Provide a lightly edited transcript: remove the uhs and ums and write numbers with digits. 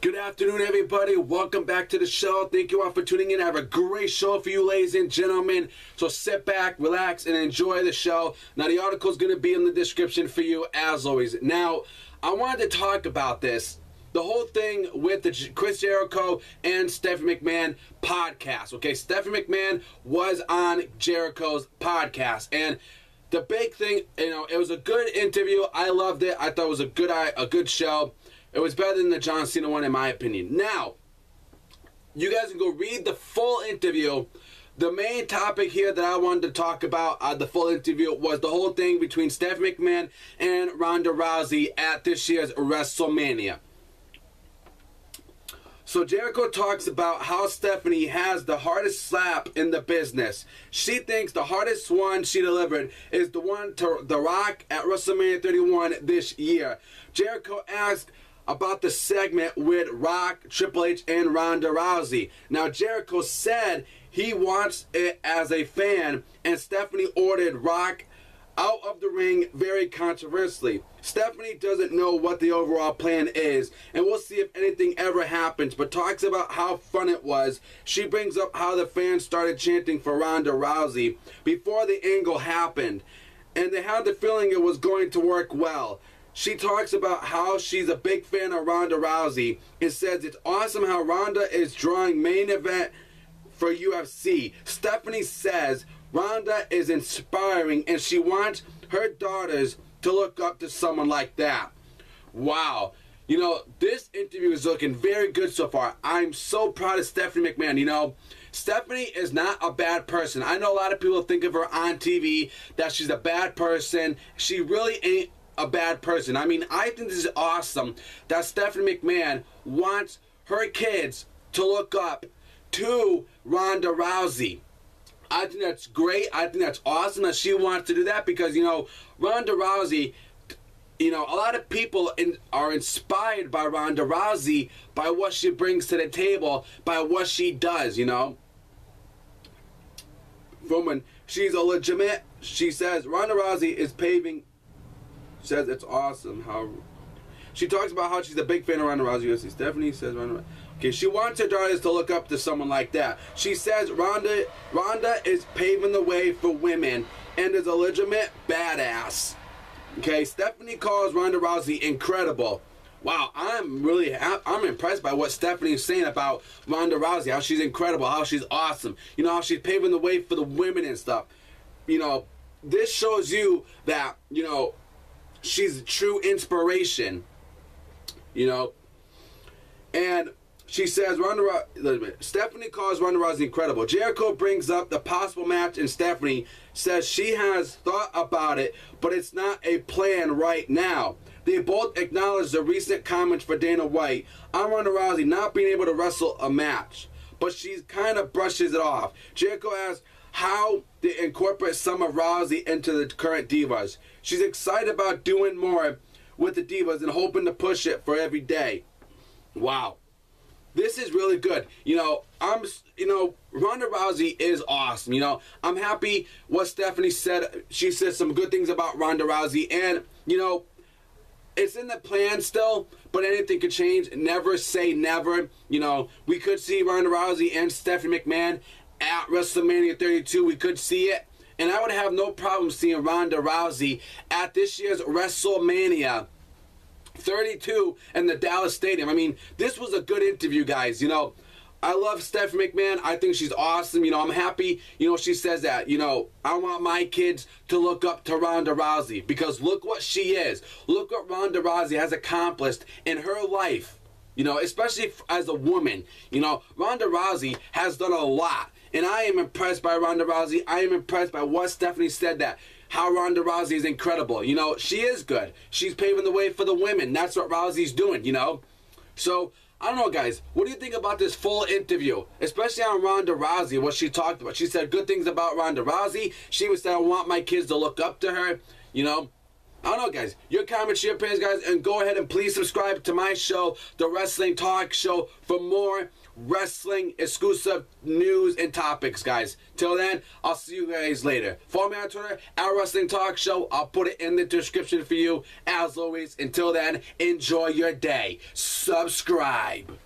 Good afternoon, everybody. Welcome back to the show. Thank you all for tuning in. I have a great show for you, ladies and gentlemen. So sit back, relax, and enjoy the show. Now, the article is going to be in the description for you, as always. Now, I wanted to talk about this. The whole thing with the Chris Jericho and Stephanie McMahon podcast. Okay, Stephanie McMahon was on Jericho's podcast. And the big thing, it was a good interview. I loved it. I thought it was a good show. It was better than the John Cena one, in my opinion. Now, you guys can go read the full interview. The main topic here that I wanted to talk about, the full interview, was the whole thing between Stephanie McMahon and Ronda Rousey at this year's WrestleMania. So Jericho talks about how Stephanie has the hardest slap in the business. She thinks the hardest one she delivered is the one to The Rock at WrestleMania 31 this year. Jericho asked about the segment with Rock, Triple H, and Ronda Rousey. Now, Jericho said he wants it as a fan, and Stephanie ordered Rock out of the ring very controversially. Stephanie doesn't know what the overall plan is, and we'll see if anything ever happens, but talks about how fun it was. She brings up how the fans started chanting for Ronda Rousey before the angle happened, and they had the feeling it was going to work well. She talks about how she's a big fan of Ronda Rousey and says it's awesome how Ronda is drawing main event for UFC. Stephanie says Ronda is inspiring and she wants her daughters to look up to someone like that. Wow. This interview is looking very good so far. I'm so proud of Stephanie McMahon. Stephanie is not a bad person. I know a lot of people think of her on TV that she's a bad person. She really ain't a bad person. I think this is awesome that Stephanie McMahon wants her kids to look up to Ronda Rousey. I think that's great. I think that's awesome that she wants to do that because, Ronda Rousey, a lot of people are inspired by Ronda Rousey, by what she brings to the table, by what she does, From when she's a legitimate, she says Ronda Rousey is paving. Says it's awesome how she talks about how she's a big fan of Ronda Rousey. Stephanie says Ronda. Okay, she wants her daughters to look up to someone like that. She says Ronda is paving the way for women and is a legitimate badass. Okay, Stephanie calls Ronda Rousey incredible. Wow, I'm impressed by what Stephanie is saying about Ronda Rousey. How she's incredible, how she's awesome. How she's paving the way for the women and stuff. This shows you that she's a true inspiration, and she says Stephanie calls Ronda Rousey incredible. Jericho brings up the possible match, and Stephanie says she has thought about it, but it's not a plan right now. They both acknowledge the recent comments for Dana White on Ronda Rousey not being able to wrestle a match, but she kind of brushes it off. Jericho asks how they incorporate some of Rousey into the current Divas. She's excited about doing more with the Divas and hoping to push it for every day. Wow. This is really good. Ronda Rousey is awesome. I'm happy what Stephanie said. She said some good things about Ronda Rousey, and it's in the plan still, but anything could change. Never say never. We could see Ronda Rousey and Stephanie McMahon at WrestleMania 32. We could see it, and I would have no problem seeing Ronda Rousey at this year's WrestleMania 32 in the Dallas Stadium. This was a good interview, guys. I love Stephanie McMahon. I think she's awesome. I'm happy, she says that, I want my kids to look up to Ronda Rousey because look what she is. Look what Ronda Rousey has accomplished in her life, especially as a woman. Ronda Rousey has done a lot, and I am impressed by Ronda Rousey. I am impressed by what Stephanie said, that how Ronda Rousey is incredible. She is good. She's paving the way for the women. That's what Rousey's doing, So, I don't know, guys. What do you think about this full interview? Especially on Ronda Rousey, what she talked about. She said good things about Ronda Rousey. She was saying, I want my kids to look up to her. I don't know, guys. Your comments, your opinions, guys. And go ahead and please subscribe to my show, The Wrestling Talk Show, for more wrestling exclusive news and topics, guys. Till then, I'll see you guys later. Follow me on Twitter, @Wrestling Talk Show. I'll put it in the description for you. As always, until then, enjoy your day. subscribe.